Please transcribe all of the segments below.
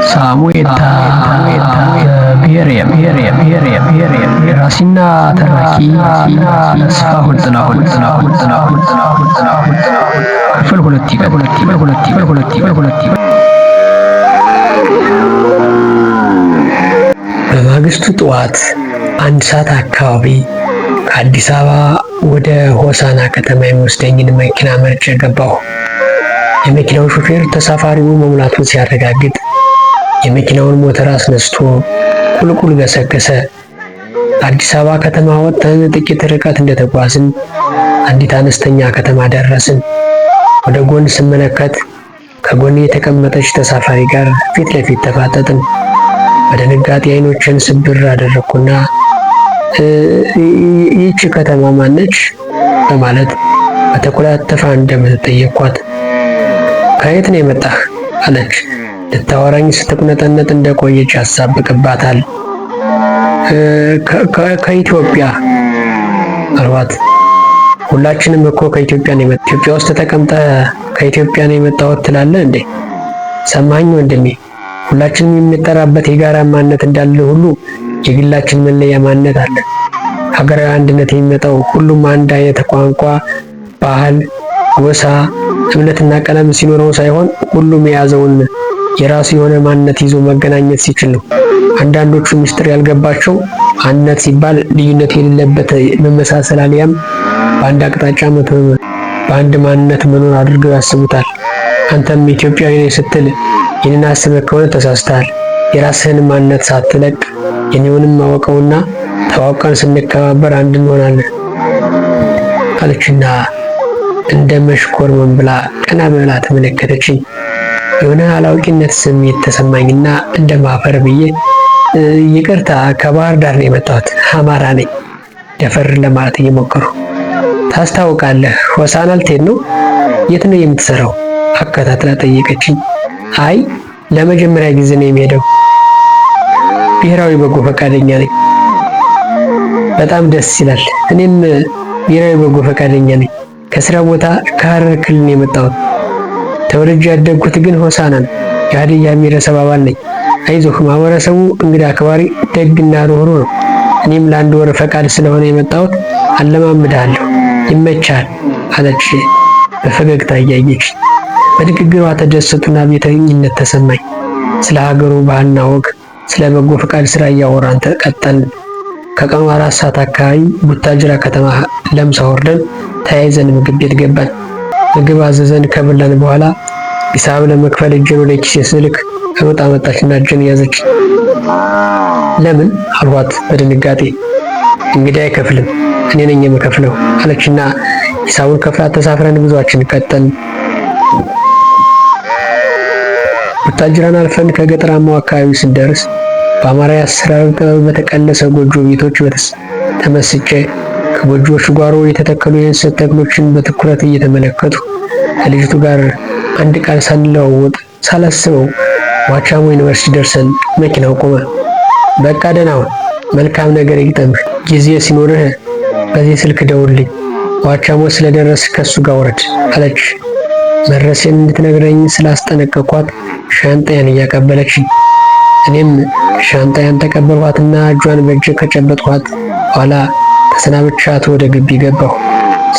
ሳሙኤታ ደራሲና ተራኪ ተስፋሁን ጥላሁን ክፍል ሁለት ይቀጥላል። በማግስቱ ጠዋት 1 ሰዓት አካባቢ ከአዲስ አበባ ወደ ሆሳና ከተማ የሚወስደኝን መኪና መርጬ ገባሁ። የመኪናው ሾፌር ተሳፋሪው መሙላቱን ሲያረጋግጥ የመኪናውን ሞተር አስነስቶ ቁልቁል ገሰገሰ። አዲስ አበባ ከተማ ወጥተን ጥቂት ርቀት እንደተጓዝን አንዲት አነስተኛ ከተማ ደረስን። ወደ ጎን ስመለከት ከጎኔ የተቀመጠች ተሳፋሪ ጋር ፊት ለፊት ተፋጠጥን። በድንጋጤ አይኖችን ስብር አደረግኩና ይህች ከተማ ማነች? በማለት በተኮላተፈ አንደበት ጠየቅኳት። ከየት ነው የመጣህ? አለች። ልታወራኝ ስትቁነጠነጥ እንደቆየች ያሳብቅባታል። ከኢትዮጵያ አልኳት። ሁላችንም እኮ ከኢትዮጵያ ነው የመጣው። ኢትዮጵያ ውስጥ ተቀምጠህ ከኢትዮጵያ ነው የመጣሁት ትላለህ እንዴ? ሰማኸኝ ወንድሜ፣ ሁላችንም የምንጠራበት የጋራ ማንነት እንዳለ ሁሉ የግላችን መለያ ማንነት አለ። ሀገራዊ አንድነት የሚመጣው ሁሉም አንድ አይነት ቋንቋ፣ ባህል፣ ጎሳ፣ እምነትና ቀለም ሲኖረው ሳይሆን ሁሉም የያዘውን የራሱ የሆነ ማንነት ይዞ መገናኘት ሲችል ነው። አንዳንዶቹ ምስጢር ያልገባቸው አንድነት ሲባል ልዩነት የሌለበት መመሳሰል አሊያም በአንድ አቅጣጫ በአንድ ማንነት መኖር አድርገው ያስቡታል። አንተም ኢትዮጵያዊ ነኝ ስትል ይህንን አስበህ ከሆነ ተሳስተሃል። የራስህን ማንነት ሳትለቅ የኔውንም ማወቀውና ተዋውቀን ስንከባበር አንድ እንሆናለን አለችና እንደ መሽኮርመም ብላ ቀና ብላ ተመለከተችኝ። የሆነ አላውቂነት ስሜት ተሰማኝና እንደ ማፈር ብዬ ይቅርታ ከባህር ዳር ነው የመጣሁት፣ አማራ ነኝ ደፈር ለማለት እየሞከሩ። ታስታውቃለህ፣ ሆሳና ልትሄድ ነው? የት ነው የምትሰራው? አከታትላ ጠየቀችኝ። አይ ለመጀመሪያ ጊዜ ነው የሚሄደው። ብሔራዊ በጎ ፈቃደኛ ነኝ። በጣም ደስ ይላል። እኔም ብሔራዊ በጎ ፈቃደኛ ነኝ። ከስራ ቦታ ከሐረር ክልል ነው የመጣሁት። ተወልጄ ያደግኩት ግን ሆሳና ነው። የሀዲያ ብሔረሰብ አባል ነኝ። አይዞህ፣ ማህበረሰቡ እንግዳ አክባሪ፣ ደግና ሩህሩህ ነው። እኔም ለ1 ወር ፈቃድ ስለሆነ የመጣሁት አለማምድሃለሁ፣ ይመቻል አለች በፈገግታ እያየች። በንግግሯ ተደሰቱና ቤተኝነት ተሰማኝ። ስለ ሀገሩ ባህልና ወግ፣ ስለ በጎ ፈቃድ ስራ እያወራን ተቀጠልን። ከቀኑ 4 ሰዓት አካባቢ ቡታጅራ ከተማ ለምሳ ወርደን ተያይዘን ምግብ ቤት ገባን። ምግብ አዘዘን። ከበላን በኋላ ሂሳብ ለመክፈል እጄን ወደ ኪሴ ስልክ እመጣ መጣችና እጄን ያዘች። ለምን አልኳት በድንጋጤ። እንግዲህ አይከፍልም፣ እኔ ነኝ የምከፍለው አለችና ሂሳቡን ከፍላ ተሳፍረን ጉዟችን ቀጠልን። ቡታጅራን አልፈን ከገጠራማው አካባቢ ስንደርስ በአማራ አሰራር ጥበብ በተቀለሰ ጎጆ ቤቶች ተመስጬ ከጎጆዎች ጓሮ የተተከሉ የእንሰት ተክሎችን በትኩረት እየተመለከቱ ከልጅቱ ጋር አንድ ቃል ሳንለዋወጥ ሳላስበው ዋቻሞ ዩኒቨርሲቲ ደርሰን መኪናው ቆመ። በቃ ደህና ሁን፣ መልካም ነገር ይግጠምህ፣ ጊዜ ሲኖርህ በዚህ ስልክ ደውልልኝ፣ ዋቻሞ ስለደረስ ከሱ ጋር ወረድ አለች። መድረሴን እንድትነግረኝ ስላስጠነቀኳት ሻንጣያን እያቀበለችኝ፣ እኔም ሻንጣያን ተቀበልኳትና እጇን በእጅ ከጨበጥኳት በኋላ ተሰናብቻት ወደ ግቢ ገባሁ።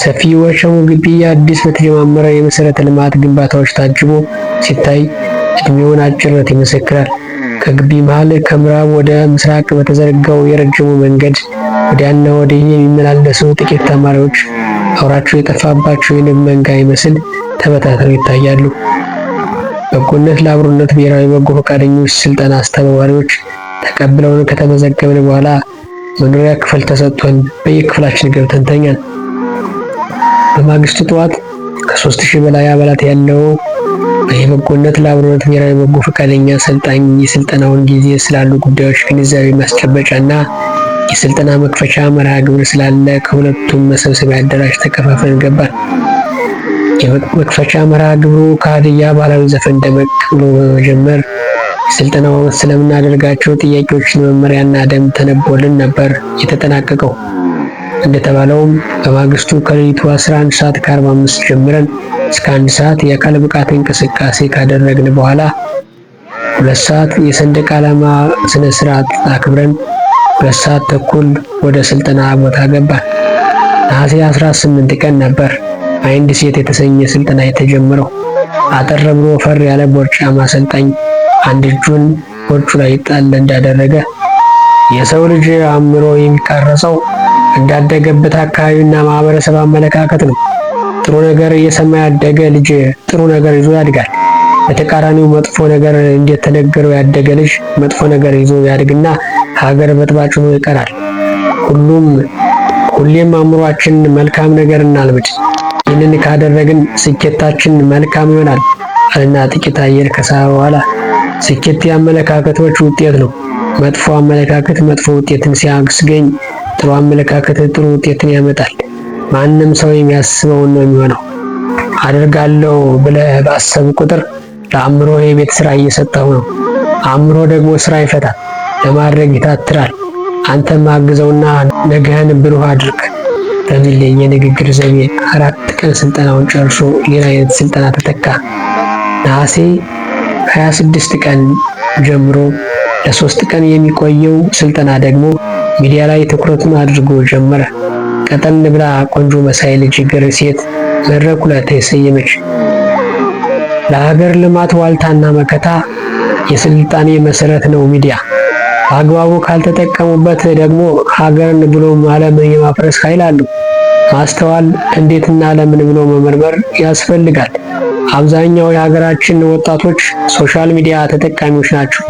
ሰፊ ዋቻሞ ግቢ አዲስ በተጀማመረ የመሰረተ ልማት ግንባታዎች ታጅቦ ሲታይ እድሜውን አጭርነት ይመሰክራል። ከግቢ መሃል ከምዕራብ ወደ ምስራቅ በተዘረጋው የረጅሙ መንገድ ወዲያና ወዲህ የሚመላለሱ ጥቂት ተማሪዎች አውራቸው የጠፋባቸው የንብ መንጋ ይመስል ተበታትነው ይታያሉ። በጎነት ለአብሮነት ብሔራዊ በጎ ፈቃደኞች ስልጠና አስተባባሪዎች ተቀብለውን ከተመዘገብን በኋላ መኖሪያ ክፍል ተሰጥቶን በየክፍላችን ገብተን ተኛን። በማግስቱ ጠዋት ከ3000 በላይ አባላት ያለው የበጎነት ለአብሮነት ብሔራዊ በጎ ፈቃደኛ ሰልጣኝ የስልጠናውን ጊዜ ስላሉ ጉዳዮች ግንዛቤ ማስጨበጫና የስልጠና መክፈቻ መርሃ ግብር ስላለ ከሁለቱም መሰብሰቢያ አዳራሽ ተከፋፍለን ገባን። የመክፈቻ መርሃ ግብሩ ከሀዲያ ባህላዊ ዘፈን ደመቅ ብሎ በመጀመር የስልጠናው ዓመት ስለምናደርጋቸው ጥያቄዎችን መመሪያና ደንብ ተነቦልን ነበር የተጠናቀቀው። እንደተባለውም በማግስቱ ከሌሊቱ 11 ሰዓት ከ45 ጀምረን እስከ 1 ሰዓት የአካል ብቃት እንቅስቃሴ ካደረግን በኋላ 2 ሰዓት የሰንደቅ ዓላማ ስነ ስርዓት አክብረን 2 ሰዓት ተኩል ወደ ስልጠና ቦታ ገባን። ነሐሴ 18 ቀን ነበር ማይንድ ሴት የተሰኘ ስልጠና የተጀመረው። አጠር ብሎ ወፈር ያለ ቦርጫማ አሰልጣኝ አንድ እጁን ቦርጩ ላይ ጣል እንዳደረገ የሰው ልጅ አእምሮ የሚቀረጸው እንዳደገበት አካባቢና ማህበረሰብ አመለካከት ነው። ጥሩ ነገር እየሰማ ያደገ ልጅ ጥሩ ነገር ይዞ ያድጋል። በተቃራኒው መጥፎ ነገር እንደተነገረው ያደገ ልጅ መጥፎ ነገር ይዞ ያድግና ሀገር በጥባጭ ሆኖ ይቀራል። ሁሌም አእምሯችን መልካም ነገር እናልምድ። ይህንን ካደረግን ስኬታችን መልካም ይሆናል አለና ጥቂት አየር ከሳበ በኋላ ስኬት የአመለካከቶች ውጤት ነው። መጥፎ አመለካከት መጥፎ ውጤትን ሲያስገኝ፣ ጥሩ አመለካከት ጥሩ ውጤትን ያመጣል። ማንም ሰው የሚያስበውን ነው የሚሆነው። አደርጋለሁ ብለህ ባሰብ ቁጥር ለአእምሮ የቤት ስራ እየሰጠው ነው። አእምሮ ደግሞ ስራ ይፈታል፣ ለማድረግ ይታትራል። አንተም አግዘውና ነገህን ብሩህ አድርግ በሚል የንግግር ዘይቤ 4 ቀን ስልጠናውን ጨርሶ ሌላ አይነት ስልጠና ተተካ። ነሐሴ 26 ቀን ጀምሮ ለ3 ቀን የሚቆየው ስልጠና ደግሞ ሚዲያ ላይ ትኩረቱን አድርጎ ጀመረ። ቀጠን ብላ ቆንጆ መሳይ ልጅ ግር ሴት መድረኩ ላይ ተሰየመች። ለሀገር ልማት ዋልታና መከታ የስልጣኔ መሰረት ነው ሚዲያ። በአግባቡ ካልተጠቀሙበት ደግሞ ሀገርን ብሎም ዓለምን የማፍረስ ኃይል አለው። ማስተዋል እንዴትና ለምን ብሎ መመርመር ያስፈልጋል። አብዛኛው የሀገራችን ወጣቶች ሶሻል ሚዲያ ተጠቃሚዎች ናቸው።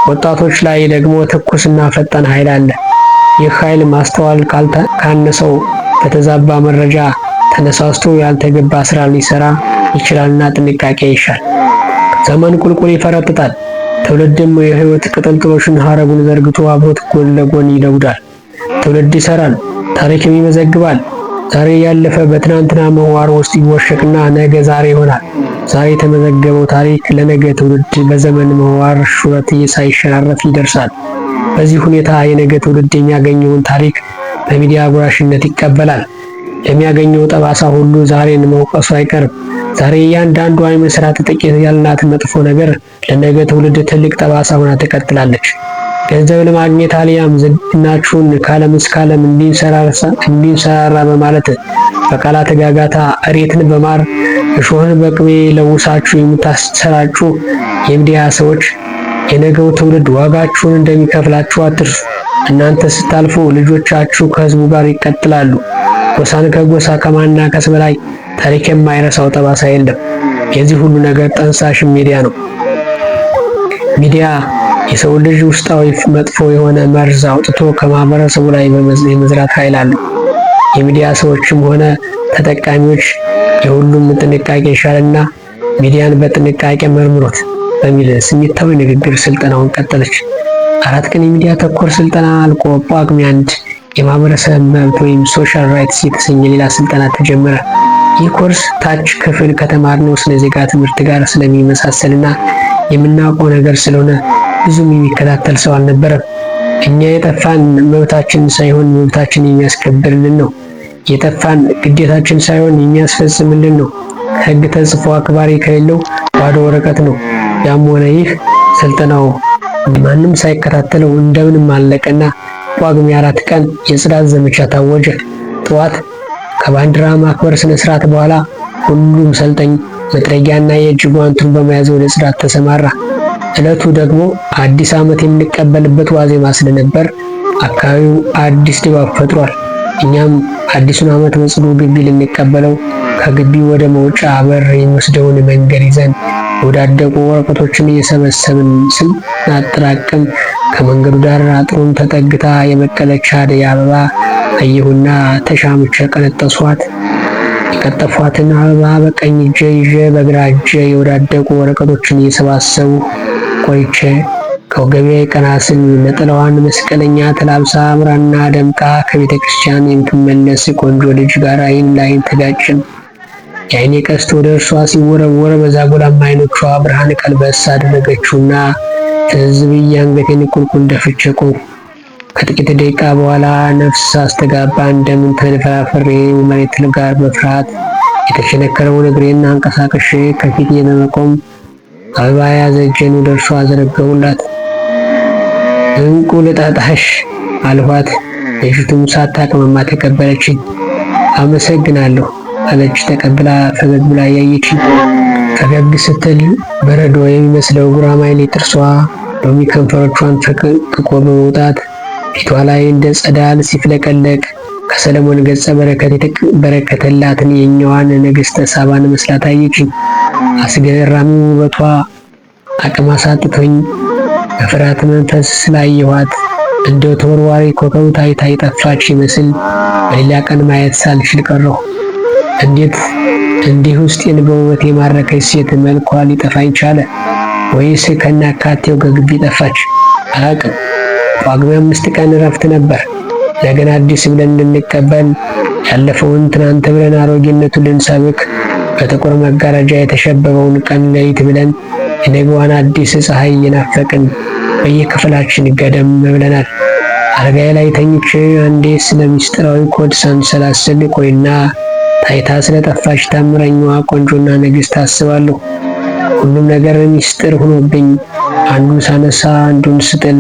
ወጣቶች ላይ ደግሞ ትኩስና ፈጣን ኃይል አለ። ይህ ኃይል ማስተዋል ካነሰው በተዛባ መረጃ ተነሳስቶ ያልተገባ ስራ ሊሰራ ይችላልና ጥንቃቄ ይሻል። ዘመን ቁልቁል ይፈረጥጣል። ትውልድም የህይወት ቅጥልጥሎሽን ሀረጉን ዘርግቶ አብሮት ጎን ለጎን ይነጉዳል። ትውልድ ይሰራል፣ ታሪክም ይመዘግባል። ዛሬ ያለፈ በትናንትና ምህዋር ውስጥ ይወሸቅና ነገ ዛሬ ይሆናል። ዛሬ የተመዘገበው ታሪክ ለነገ ትውልድ በዘመን ምህዋር ሹረት ሳይሸራረፍ ይደርሳል። በዚህ ሁኔታ የነገ ትውልድ የሚያገኘውን ታሪክ በሚዲያ ጉራሽነት ይቀበላል። የሚያገኘው ጠባሳ ሁሉ ዛሬን መውቀሱ አይቀርም። ዛሬ እያንዳንዱ የመስራት ጥቂት ያልናት መጥፎ ነገር ለነገ ትውልድ ትልቅ ጠባሳ ሆና ትቀጥላለች። ገንዘብ ለማግኘት አልያም ዝናችሁን ከዓለም እስከ ዓለም እንዲንሰራራ በማለት በቃላት ጋጋታ እሬትን በማር እሾህን በቅቤ ለውሳችሁ የምታሰራጩ የሚዲያ ሰዎች የነገው ትውልድ ዋጋችሁን እንደሚከፍላችሁ አትርሱ። እናንተ ስታልፉ ልጆቻችሁ ከህዝቡ ጋር ይቀጥላሉ። ጎሳን ከጎሳ ከማናከስ በላይ ታሪክ የማይረሳው ጠባሳ የለም። የዚህ ሁሉ ነገር ጠንሳሽ ሚዲያ ነው። ሚዲያ የሰው ልጅ ውስጣዊ መጥፎ የሆነ መርዝ አውጥቶ ከማህበረሰቡ ላይ የመዝራት ኃይል አለው። የሚዲያ ሰዎችም ሆነ ተጠቃሚዎች የሁሉም ጥንቃቄ ይሻልና ሚዲያን በጥንቃቄ መርምሮት በሚል ስሜታዊ ንግግር ስልጠናውን ቀጠለች። 4 ቀን የሚዲያ ተኮር ስልጠና አልቆ ጳጉሜ 1 የማህበረሰብ መብት ወይም ሶሻል ራይትስ የተሰኘ ሌላ ስልጠና ተጀመረ። ይህ ኮርስ ታች ክፍል ከተማርነው ስነ ዜጋ ትምህርት ጋር ስለሚመሳሰልና የምናውቀው ነገር ስለሆነ ብዙም የሚከታተል ሰው አልነበረም። እኛ የጠፋን መብታችንን ሳይሆን መብታችንን የሚያስከብርልን ነው። የጠፋን ግዴታችን ሳይሆን የሚያስፈጽምልን ነው። ሕግ ተጽፎ አክባሪ ከሌለው ባዶ ወረቀት ነው። ያም ሆነ ይህ ስልጠናው ማንም ሳይከታተለው እንደምንም አለቀና ጳጉሜ 4 ቀን የጽዳት ዘመቻ ታወጀ። ጠዋት ከባንዲራ ማክበር ስነ ስርዓት በኋላ ሁሉም ሰልጣኝ መጥረጊያና የእጅ ጓንቱን በመያዝ ወደ ጽዳት ተሰማራ። ዕለቱ ደግሞ አዲስ ዓመት የምንቀበልበት ዋዜማ ስለነበር አካባቢው አዲስ ድባብ ፈጥሯል። እኛም አዲሱን ዓመት በጽዱ ግቢ ልንቀበለው ከግቢው ወደ መውጫ በር የሚወስደውን መንገድ ይዘን ወዳደቁ ወረቀቶችን እየሰበሰብን ስናጠራቅም ከመንገዱ ዳር አጥሩን ተጠግታ የበቀለች አደይ አበባ አየሁና ተሻምቼ የቀጠፏትን አበባ በቀኝ እጄ ይዤ በግራ እጄ የወዳደቁ ወረቀቶችን እየሰባሰቡ ቆይቼ ከወገቤ ቀና ስል ነጠላዋን መስቀለኛ ተላብሳ አምራና ደምቃ ከቤተ ክርስቲያን የምትመለስ ቆንጆ ልጅ ጋር ዓይን ላይን ተጋጨን። የዓይኔ ቀስት ወደ እርሷ ሲወረወር በዛጎላማ ዓይኖቿ ብርሃን ቀልበስ አደረገችውና ትዝ ብዬ አንገቴን ቁልቁል ደፍቼ ቆምኩ። ከጥቂት ደቂቃ በኋላ ነፍስ ሳስተጋባ እንደምን ተንፈራፍሬ መሬት ጋር በፍርሃት የተሸነከረውን እግሬን አንቀሳቅሼ ከፊቴ በመቆም አበባ የያዘ እጄን ወደ እርሷ አዘረጋሁላት። እንቁ ልጣጣሽ አልኋት። ልጅቱም ሳታቅማማ ተቀበለችኝ። አመሰግናለሁ አለች ተቀብላ ፈገግ ብላ ያየችኝ። ፈገግ ስትል በረዶ የሚመስለው ጉራማይሌ ጥርሷ ሎሚ ከንፈሮቿን ፈቅቆ በመውጣት ፊቷ ላይ እንደ ጸዳል ሲፍለቀለቅ ከሰለሞን ገጸ በረከት የተበረከተላትን የኛዋን ንግሥተ ሳባን መስላ ታየችኝ። አስገራሚ ውበቷ አቅም አሳጥቶኝ በፍርሃት መንፈስ ስላየኋት እንደ ተወርዋሪ ኮከብ ታይታ የጠፋች ይመስል በሌላ ቀን ማየት ሳልችል ቀረሁ። እንዴት እንዲህ ውስጤን በውበት የማረከች ሴት መልኳ ሊጠፋኝ ቻለ? ወይስ ከናካቴው ከግቢ ጠፋች? አላቅም። ጳጉሜ 5 ቀን እረፍት ነበር። ነገን አዲስ ብለን እንድንቀበል ያለፈውን ትናንት ብለን አሮጌነቱን ልንሰብክ በጥቁር መጋረጃ የተሸበበውን ቀን ሌሊት ብለን የነገዋን አዲስ ፀሐይ እየናፈቅን በየክፍላችን ገደም ብለናል። አልጋዬ ላይ ተኝቼ አንዴ ስለ ሚስጥራዊ ኮድ ሳንሰላስል ቆይና ታይታ ስለጠፋች ታምረኛዋ ቆንጆና ንግሥት አስባለሁ። ሁሉም ነገር ሚስጥር ሆኖብኝ አንዱን ሳነሳ አንዱን ስጥል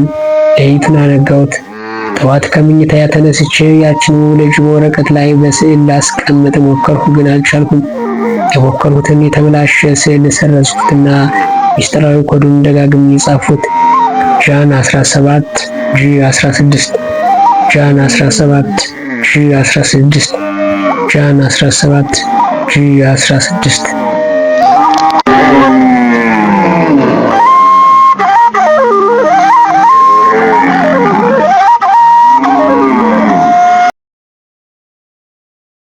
ሌሊቱን አነጋሁት። ጠዋት ከምኝታ ተነስቼ ያችን ልጅ በወረቀት ላይ በስዕል ላስቀምጥ ሞከርኩ፣ ግን አልቻልኩም። የሞከርኩትን የተበላሸ ስዕል ሰረዝኩትና ሚስጥራዊ ኮዱን ደጋግሜ ጻፍኩት። ጃን 17 G16 ጃን 17 G16 ጃን 17 G16